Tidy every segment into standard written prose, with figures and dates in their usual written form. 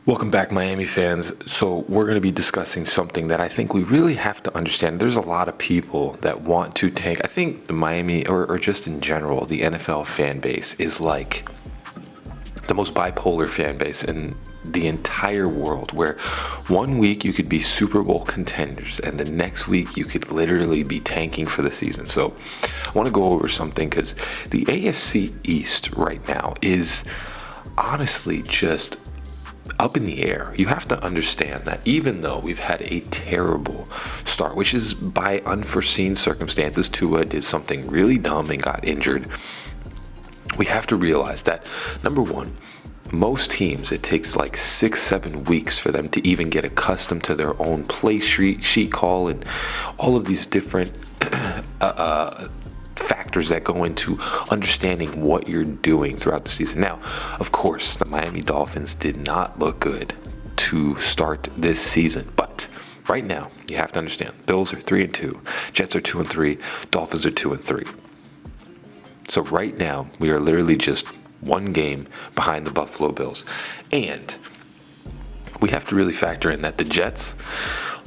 Welcome back, Miami fans. So, we're going to be discussing something that I think we really have to understand. There's a lot of people that want to tank. I think the Miami, or just in general, the NFL fan base is like the most bipolar fan base in the entire world, where one week you could be Super Bowl contenders and the next week you could literally be tanking for the season. So, I want to go over something because the AFC East right now is honestly just up in the air. You have to understand that even though we've had a terrible start, which is by unforeseen circumstances, Tua did something really dumb and got injured. We have to realize that, number one, most teams, it takes like 6-7 weeks for them to even get accustomed to their own play sheet call and all of these different factors that go into understanding what you're doing throughout the season. Now, of course, the Miami Dolphins did not look good to start this season, but right now you have to understand, Bills are 3-2, Jets are 2-3, Dolphins are 2-3. So right now we are literally just one game behind the Buffalo Bills, and we have to really factor in that the Jets,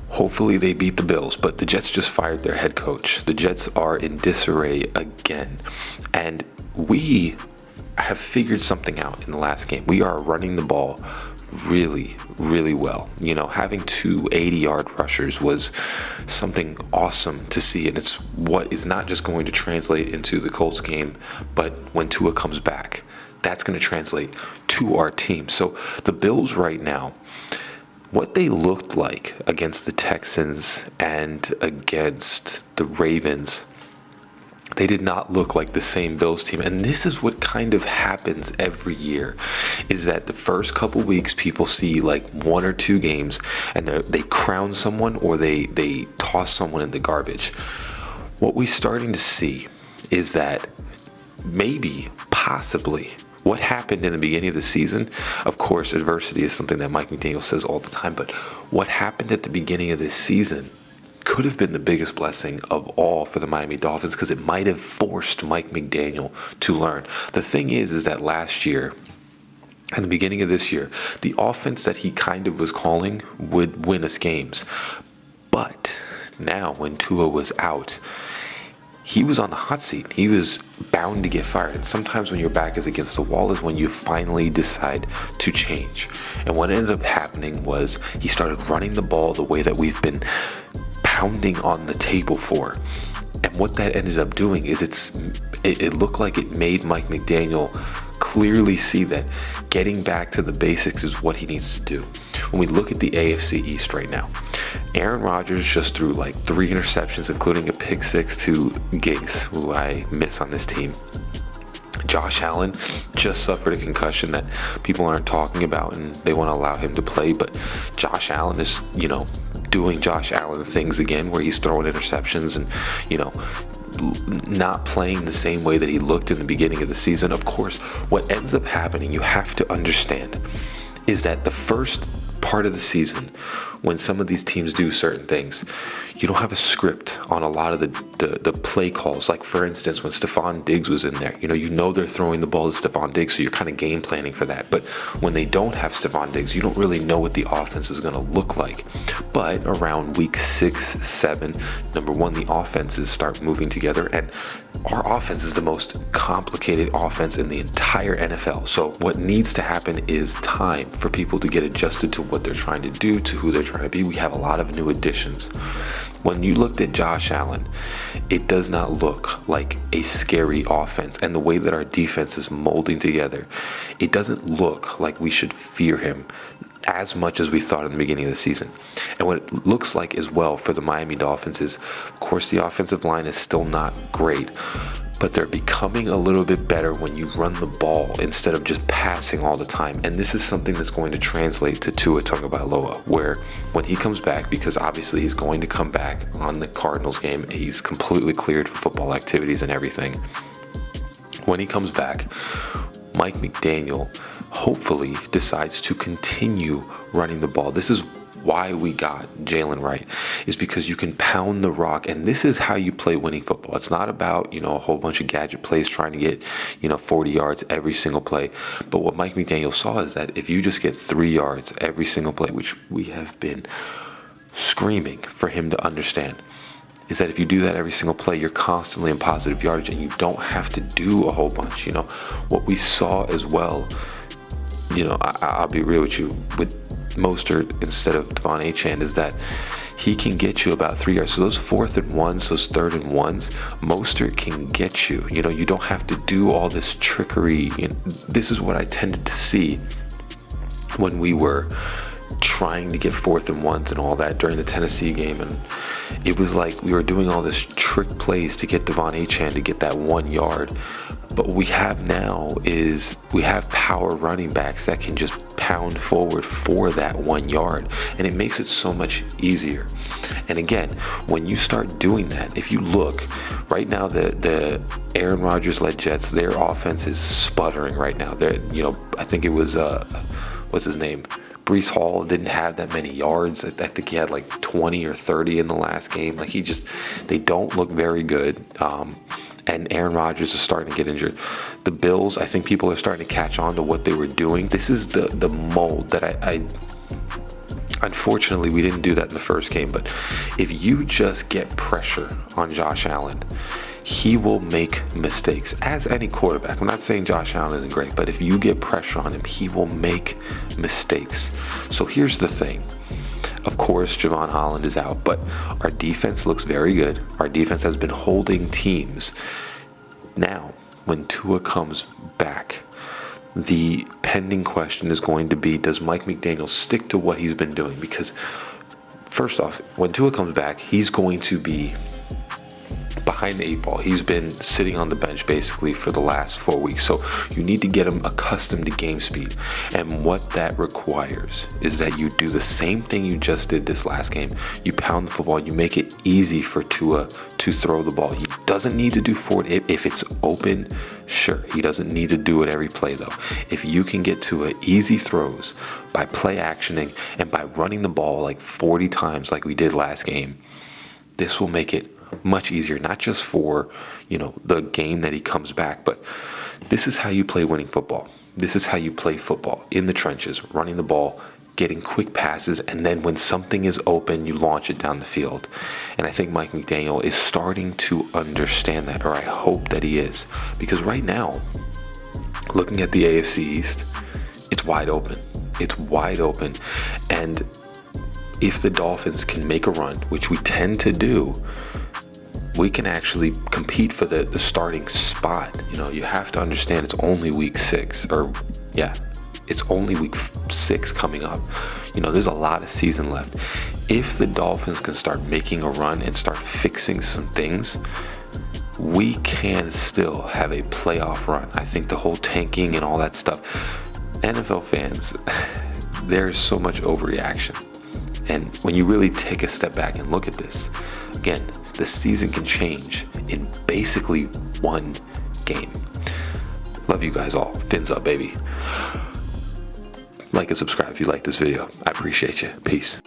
hopefully they beat the Bills, but the Jets just fired their head coach. The Jets are in disarray again. And we have figured something out in the last game. We are running the ball really, really well. You know, having two 80-yard rushers was something awesome to see. And it's what is not just going to translate into the Colts game, but when Tua comes back, that's going to translate to our team. So the Bills right now, what they looked like against the Texans and against the Ravens, they did not look like the same Bills team. And this is what kind of happens every year, is that the first couple weeks people see like one or two games and they crown someone or they toss someone in the garbage. What we're starting to see is that maybe, possibly, what happened in the beginning of the season, of course, adversity is something that Mike McDaniel says all the time, but what happened at the beginning of this season could have been the biggest blessing of all for the Miami Dolphins, because it might have forced Mike McDaniel to learn. The thing is that last year, at the beginning of this year, the offense that he kind of was calling would win us games. But now, when Tua was out, he was on the hot seat. He was bound to get fired. And sometimes when your back is against the wall is when you finally decide to change. And what ended up happening was he started running the ball the way that we've been pounding on the table for. And what that ended up doing is it looked like it made Mike McDaniel clearly see that getting back to the basics is what he needs to do. When we look at the AFC East right now, Aaron Rodgers just threw like 3 interceptions, including a pick six to Giggs, who I miss on this team. Josh Allen just suffered a concussion that people aren't talking about, and they want to allow him to play. But Josh Allen is, doing Josh Allen things again, where he's throwing interceptions and, not playing the same way that he looked in the beginning of the season. Of course, what ends up happening, you have to understand, is that the first part of the season, when some of these teams do certain things, you don't have a script on a lot of the play calls. Like, for instance, when Stephon Diggs was in there, they're throwing the ball to Stephon Diggs, so you're kind of game planning for that. But when they don't have Stephon Diggs, you don't really know what the offense is going to look like. But around week 6, 7, number one, the offenses start moving together, and our offense is the most complicated offense in the entire NFL. So what needs to happen is time for people to get adjusted to what they're trying to do, to who they're trying to be. We have a lot of new additions. When you looked at Josh Allen, it does not look like a scary offense. And the way that our defense is molding together, it doesn't look like we should fear him as much as we thought in the beginning of the season. And what it looks like as well for the Miami Dolphins is, of course, the offensive line is still not great, but they're becoming a little bit better when you run the ball instead of just passing all the time. And this is something that's going to translate to Tua Tagovailoa, where when he comes back, because obviously he's going to come back on the Cardinals game, he's completely cleared for football activities and everything. When he comes back, Mike McDaniel hopefully decides to continue running the ball. This is why we got Jalen Wright is because you can pound the rock, and this is how you play winning football. It's not about, a whole bunch of gadget plays trying to get, 40 yards every single play. But what Mike McDaniel saw is that if you just get 3 yards every single play, which we have been screaming for him to understand, is that if you do that every single play, you're constantly in positive yardage and you don't have to do a whole bunch. What we saw as well, I'll be real with you, with Mostert instead of Devon Achane, is that he can get you about 3 yards. So those 4th and 1s, those 3rd and 1s, Mostert can get you. You don't have to do all this trickery. This is what I tended to see when we were trying to get 4th and 1s and all that during the Tennessee game, and it was like we were doing all this trick plays to get Devon Achane to get that 1 yard. But what we have now is we have power running backs that can just pound forward for that 1 yard, and it makes it so much easier. And again, when you start doing that, if you look right now, the Aaron Rodgers-led Jets, their offense is sputtering right now. I think it was what's his name? Breece Hall didn't have that many yards. I think he had like 20 or 30 in the last game. Like they don't look very good. And Aaron Rodgers is starting to get injured. The Bills, I think people are starting to catch on to what they were doing. This is the mold that I unfortunately, we didn't do that in the first game. But if you just get pressure on Josh Allen, he will make mistakes, as any quarterback. I'm not saying Josh Allen isn't great, but if you get pressure on him, he will make mistakes. So here's the thing. Of course, Javon Holland is out, but our defense looks very good. Our defense has been holding teams. Now, when Tua comes back, the pending question is going to be, does Mike McDaniel stick to what he's been doing? Because, first off, when Tua comes back, he's going to be behind the 8 ball. He's been sitting on the bench basically for the last 4 weeks. So you need to get him accustomed to game speed. And what that requires is that you do the same thing you just did this last game. You pound the football. You make it easy for Tua to throw the ball. He doesn't need to do 40. If it's open, sure. He doesn't need to do it every play though. If you can get Tua easy throws by play actioning and by running the ball like 40 times like we did last game, this will make it much easier, not just for, the game that he comes back, but this is how you play winning football. This is how you play football in the trenches, running the ball, getting quick passes, and then when something is open, you launch it down the field. And I think Mike McDaniel is starting to understand that, or I hope that he is, because right now, looking at the AFC East, it's wide open. It's wide open, and if the Dolphins can make a run, which we tend to do, we can actually compete for the starting spot. You have to understand it's only week 6, it's only week 6 coming up. There's a lot of season left. If the Dolphins can start making a run and start fixing some things, we can still have a playoff run. I think the whole tanking and all that stuff, NFL fans, there's so much overreaction. And when you really take a step back and look at this, again, the season can change in basically one game. Love you guys all. Fins up, baby. Like and subscribe if you like this video. I appreciate you. Peace.